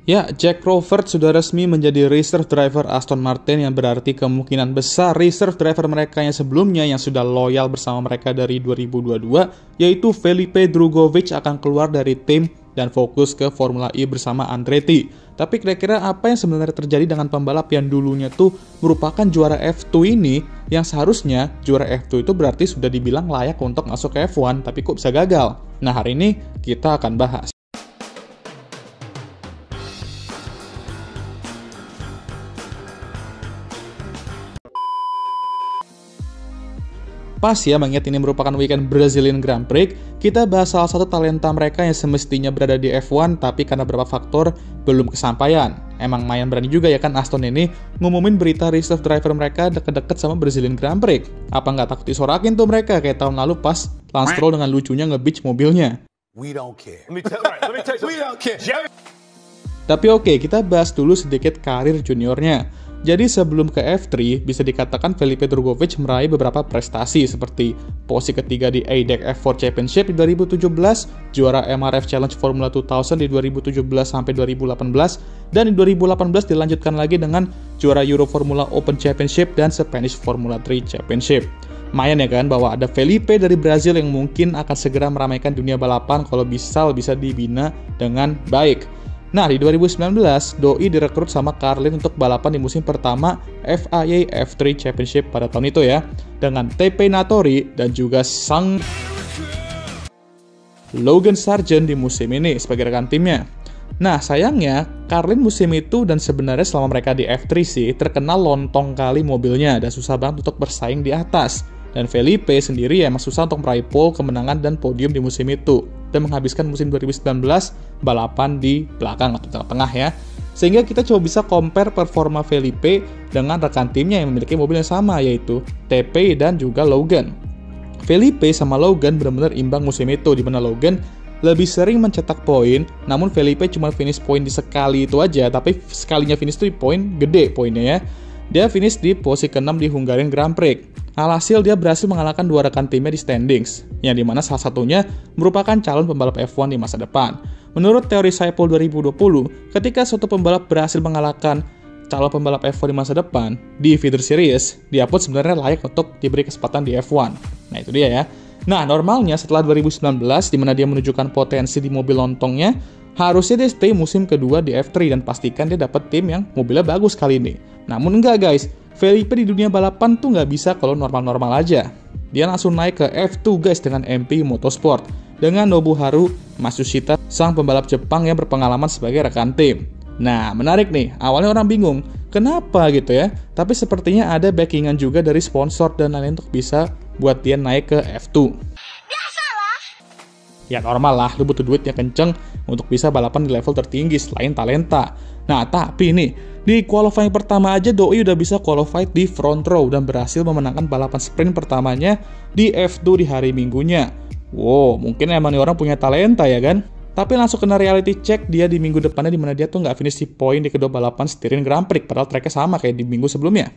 Ya, Jack Crawford sudah resmi menjadi reserve driver Aston Martin yang berarti kemungkinan besar reserve driver mereka yang sebelumnya yang sudah loyal bersama mereka dari 2022 yaitu Felipe Drugovich akan keluar dari tim dan fokus ke Formula E bersama Andretti. Tapi kira-kira apa yang sebenarnya terjadi dengan pembalap yang dulunya tuh merupakan juara F2 ini yang seharusnya juara F2 itu berarti sudah dibilang layak untuk masuk ke F1 tapi kok bisa gagal? Nah, hari ini kita akan bahas. Pas ya, mengingat ini merupakan weekend Brazilian Grand Prix, kita bahas salah satu talenta mereka yang semestinya berada di F1, tapi karena beberapa faktor belum kesampaian. Emang lumayan berani juga ya kan Aston ini ngumumin berita reserve driver mereka deket-deket sama Brazilian Grand Prix. Apa nggak takut disorakin tuh mereka kayak tahun lalu pas Lance Stroll dengan lucunya nge-beach mobilnya? We don't care. Let me tell you, we don't care. Tapi oke, kita bahas dulu sedikit karir juniornya. Jadi sebelum ke F3, bisa dikatakan Felipe Drugovich meraih beberapa prestasi seperti posisi ketiga di ADAC F4 Championship di 2017, juara MRF Challenge Formula 2000 di 2017 sampai 2018, dan di 2018 dilanjutkan lagi dengan juara Euro Formula Open Championship dan Spanish Formula 3 Championship. Lumayan ya kan bahwa ada Felipe dari Brazil yang mungkin akan segera meramaikan dunia balapan kalau bisa dibina dengan baik. Nah, di 2019, Doi direkrut sama Carlin untuk balapan di musim pertama FIA F3 Championship pada tahun itu ya, dengan TP Nattori dan juga sang Logan Sargent di musim ini sebagai rekan timnya. Nah, sayangnya, Carlin musim itu dan sebenarnya selama mereka di F3 sih, terkenal lontong kali mobilnya dan susah banget untuk bersaing di atas. Dan Felipe sendiri emang susah untuk meraih pole, kemenangan, dan podium di musim itu. Dan menghabiskan musim 2019 balapan di belakang atau tengah-tengah ya. Sehingga kita coba bisa compare performa Felipe dengan rekan timnya yang memiliki mobil yang sama, yaitu TP dan juga Logan. Felipe sama Logan benar-benar imbang musim itu, di mana Logan lebih sering mencetak poin, namun Felipe cuma finish poin di sekali itu aja, tapi sekalinya finish itu di poin gede poinnya ya. Dia finish di posisi ke-6 di Hungarian Grand Prix. Alhasil dia berhasil mengalahkan dua rekan timnya di standings, yang dimana salah satunya merupakan calon pembalap F1 di masa depan. Menurut teori Saipol 2020, ketika suatu pembalap berhasil mengalahkan calon pembalap F1 di masa depan, di feeder series, dia pun sebenarnya layak untuk diberi kesempatan di F1. Nah itu dia ya. Nah normalnya setelah 2019, di mana dia menunjukkan potensi di mobil lontongnya, harusnya dia stay musim kedua di F3 dan pastikan dia dapat tim yang mobilnya bagus kali ini. Namun enggak guys, Felipe di dunia balapan tuh nggak bisa kalau normal-normal aja. Dia langsung naik ke F2 guys dengan MP Motorsport dengan Nobuharu Matsushita, sang pembalap Jepang yang berpengalaman sebagai rekan tim. Nah, menarik nih. Awalnya orang bingung, kenapa gitu ya? Tapi sepertinya ada backingan juga dari sponsor dan lain-lain untuk bisa buat dia naik ke F2. Biasalah. Ya normal lah, lu butuh duit yang kenceng untuk bisa balapan di level tertinggi selain talenta. Nah, tapi nih, di qualifying pertama aja Doi udah bisa qualified di front row dan berhasil memenangkan balapan sprint pertamanya di F2 di hari Minggunya. Wow, mungkin emang nih orang punya talenta ya kan? Tapi langsung kena reality check dia di minggu depannya, dimana dia tuh nggak finish di poin di kedua balapan Styrian Grand Prix, padahal tracknya sama kayak di minggu sebelumnya.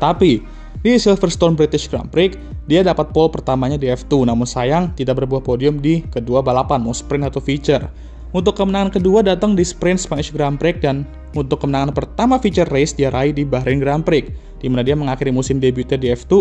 Tapi, di Silverstone British Grand Prix, dia dapat pole pertamanya di F2, namun sayang tidak berbuah podium di kedua balapan, mau sprint atau feature. Untuk kemenangan kedua datang di sprint Spanish Grand Prix, dan untuk kemenangan pertama feature race dia raih di Bahrain Grand Prix, di mana dia mengakhiri musim debutnya di F2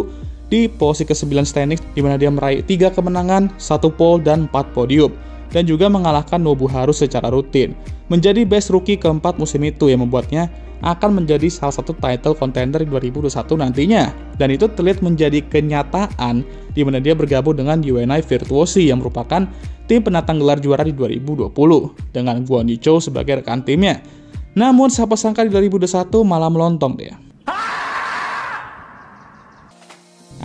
di posisi ke-9 standings, di mana dia meraih 3 kemenangan, 1 pole, dan 4 podium, dan juga mengalahkan Nobuharu secara rutin. Menjadi best rookie keempat musim itu yang membuatnya akan menjadi salah satu title contender di 2021 nantinya. Dan itu terlihat menjadi kenyataan di mana dia bergabung dengan UNI Virtuosi yang merupakan tim penantang gelar juara di 2020 dengan Guan Yu Zhou sebagai rekan timnya. Namun siapa sangka di 2021 malah melontong dia.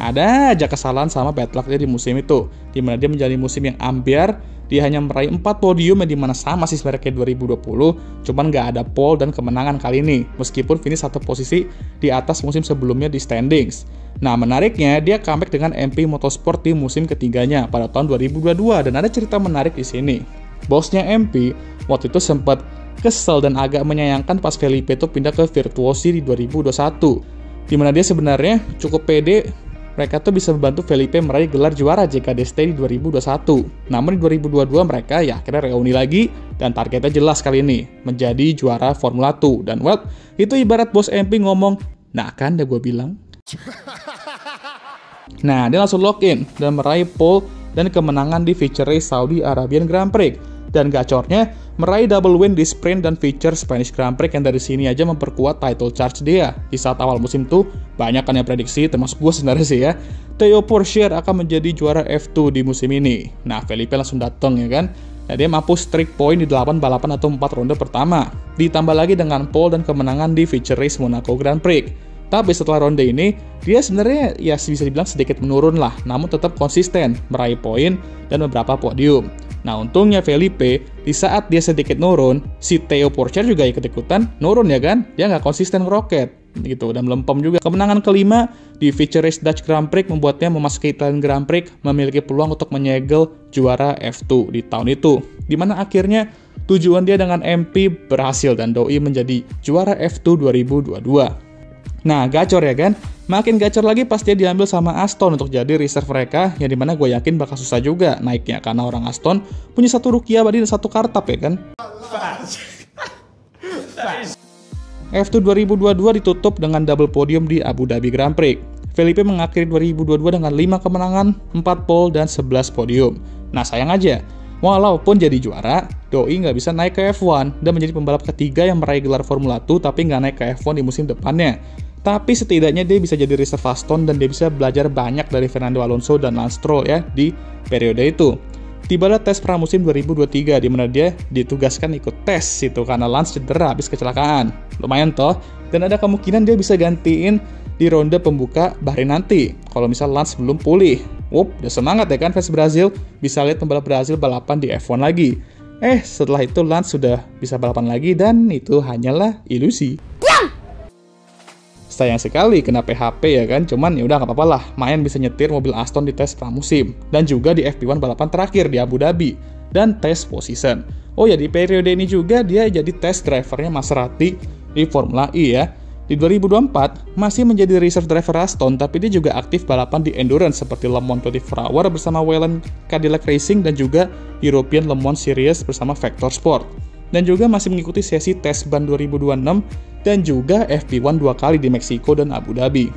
Ada aja kesalahan sama bad luck dia di musim itu, di mana dia menjalani musim yang ambiar. Dia hanya meraih 4 podium yang dimana sama sih sebenarnya kayak 2020, cuman nggak ada pole dan kemenangan kali ini, meskipun finish satu posisi di atas musim sebelumnya di standings. Nah menariknya, dia comeback dengan MP Motorsport di musim ketiganya pada tahun 2022, dan ada cerita menarik di sini. Bosnya MP waktu itu sempat kesel dan agak menyayangkan pas Felipe itu pindah ke Virtuosi di 2021, di mana dia sebenarnya cukup pede mereka tuh bisa membantu Felipe meraih gelar juara JKDST di 2021. Namun di 2022 mereka ya akhirnya reuni lagi dan targetnya jelas kali ini, menjadi juara Formula 2. Dan well, itu ibarat bos MP ngomong, nah kan udah gue bilang. Nah, dia langsung lock in dan meraih pole dan kemenangan di feature race Saudi Arabian Grand Prix. Dan gacornya, meraih double win di sprint dan feature Spanish Grand Prix yang dari sini aja memperkuat title charge dia. Di saat awal musim tuh, banyak kan yang prediksi, termasuk gue sebenarnya sih ya, Théo Pourchaire akan menjadi juara F2 di musim ini. Nah, Felipe langsung datang ya kan. Nah, dia mampu streak point di 8 balapan atau 4 ronde pertama. Ditambah lagi dengan pole dan kemenangan di feature race Monaco Grand Prix. Tapi setelah ronde ini, dia sebenarnya ya bisa dibilang sedikit menurun lah, namun tetap konsisten, meraih poin dan beberapa podium. Nah, untungnya Felipe, di saat dia sedikit nurun, si Théo Pourchaire juga ikut-ikutan nurun ya kan? Dia nggak konsisten ngeroket, gitu, dan melempem juga. Kemenangan kelima di feature race Dutch Grand Prix membuatnya memasuki Italian Grand Prix memiliki peluang untuk menyegel juara F2 di tahun itu. Dimana akhirnya tujuan dia dengan MP berhasil dan doi menjadi juara F2 2022. Nah, gacor ya kan? Makin gacor lagi pas dia diambil sama Aston untuk jadi reserve mereka, yang dimana gue yakin bakal susah juga naiknya, karena orang Aston punya satu rookie abadi dan satu kartap ya kan? F2 2022 ditutup dengan double podium di Abu Dhabi Grand Prix. Felipe mengakhiri 2022 dengan 5 kemenangan, 4 pole, dan 11 podium. Nah, sayang aja, walaupun jadi juara, doi nggak bisa naik ke F1 dan menjadi pembalap ketiga yang meraih gelar Formula 2 tapi nggak naik ke F1 di musim depannya. Tapi setidaknya dia bisa jadi reserve Aston dan dia bisa belajar banyak dari Fernando Alonso dan Lance Stroll ya di periode itu. Tibalah tes pramusim 2023 di mana dia ditugaskan ikut tes itu karena Lance cedera habis kecelakaan. Lumayan toh, dan ada kemungkinan dia bisa gantiin di ronde pembuka Bahrain nanti kalau misal Lance belum pulih. Wup, udah semangat ya kan fans Brazil, bisa lihat pembalap Brazil balapan di F1 lagi. Setelah itu Lance sudah bisa balapan lagi dan itu hanyalah ilusi. Sayang sekali kena PHP ya kan, cuman ya udah nggak apa-apa lah, main bisa nyetir mobil Aston di tes pramusim dan juga di FP1 balapan terakhir di Abu Dhabi dan tes position. Oh ya, di periode ini juga dia jadi test drivernya Maserati di Formula E ya. Di 2024 masih menjadi reserve driver Aston, tapi dia juga aktif balapan di endurance seperti Le Mans 24 Hour bersama Wayland Cadillac Racing dan juga European Le Mans Series bersama Vector Sport. Dan juga masih mengikuti sesi tes ban 2026 dan juga FP1 2 kali di Meksiko dan Abu Dhabi.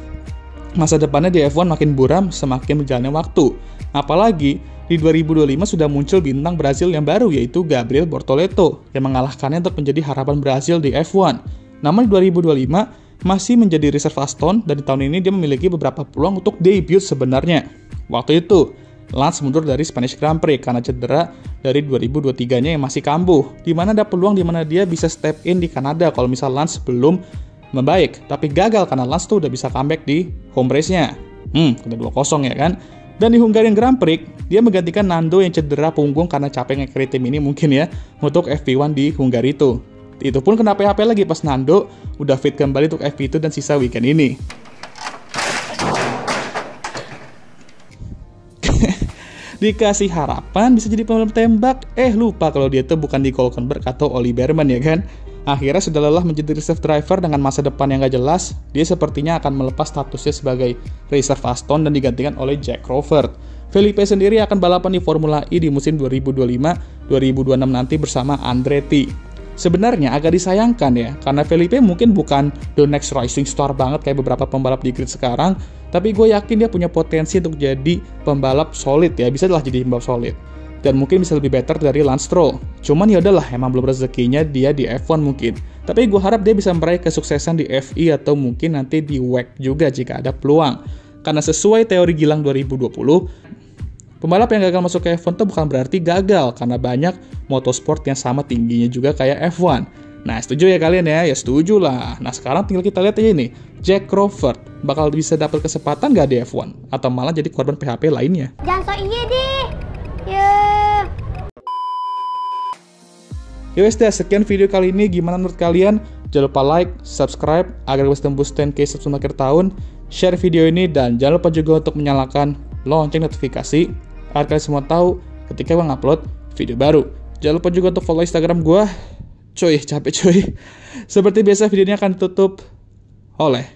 Masa depannya di F1 makin buram semakin berjalannya waktu. Apalagi di 2025 sudah muncul bintang Brazil yang baru yaitu Gabriel Bortoleto yang mengalahkannya untuk menjadi harapan Brazil di F1. Namun di 2025 masih menjadi reserve Aston dan di tahun ini dia memiliki beberapa peluang untuk debut sebenarnya. Waktu itu Lance mundur dari Spanish Grand Prix karena cedera dari 2023-nya yang masih kambuh, di mana ada peluang di mana dia bisa step in di Kanada kalau misal Lance belum membaik, tapi gagal karena Lance tuh udah bisa comeback di home race-nya. Udah 2-0 ya kan? Dan di Hungarian Grand Prix, dia menggantikan Nando yang cedera punggung karena capek nge-carry tim ini mungkin ya, untuk FP1 di Hungari itu. Itu pun kena PHP lagi pas Nando udah fit kembali untuk FP2 dan sisa weekend ini. Dikasih harapan bisa jadi pembalap tembak, lupa kalau dia tuh bukan di Hülkenberg atau Ollie Bearman ya kan. Akhirnya sudah lelah menjadi reserve driver dengan masa depan yang gak jelas, dia sepertinya akan melepas statusnya sebagai reserve Aston dan digantikan oleh Jack Crawford. Felipe sendiri akan balapan di Formula E di musim 2025-2026 nanti bersama Andretti. Sebenarnya agak disayangkan ya, karena Felipe mungkin bukan the next rising star banget kayak beberapa pembalap di grid sekarang, tapi gue yakin dia punya potensi untuk jadi pembalap solid ya, bisa lah jadi pembalap solid. Dan mungkin bisa lebih better dari Lance Stroll. Cuman ya udahlah, emang belum rezekinya dia di F1 mungkin. Tapi gue harap dia bisa meraih kesuksesan di FE atau mungkin nanti di WEC juga jika ada peluang. Karena sesuai teori Gilang 2020, pembalap yang gagal masuk ke F1 itu bukan berarti gagal, karena banyak motorsport yang sama tingginya juga kayak F1. Nah, setuju ya kalian ya? Ya setuju lah. Nah, sekarang tinggal kita lihat aja nih, Jack Crawford bakal bisa dapat kesempatan nggak di F1? Atau malah jadi korban PHP lainnya? Jangan so iya deh. Yowes deh, sekian video kali ini. Gimana menurut kalian? Jangan lupa like, subscribe, agar bisa tembus 10k sebelum akhir tahun. Share video ini, dan jangan lupa juga untuk menyalakan lonceng notifikasi agar kalian semua tahu ketika gue ngupload video baru. Jangan lupa juga untuk follow Instagram gue. Cuy, capek cuy. Seperti biasa video ini akan ditutup oleh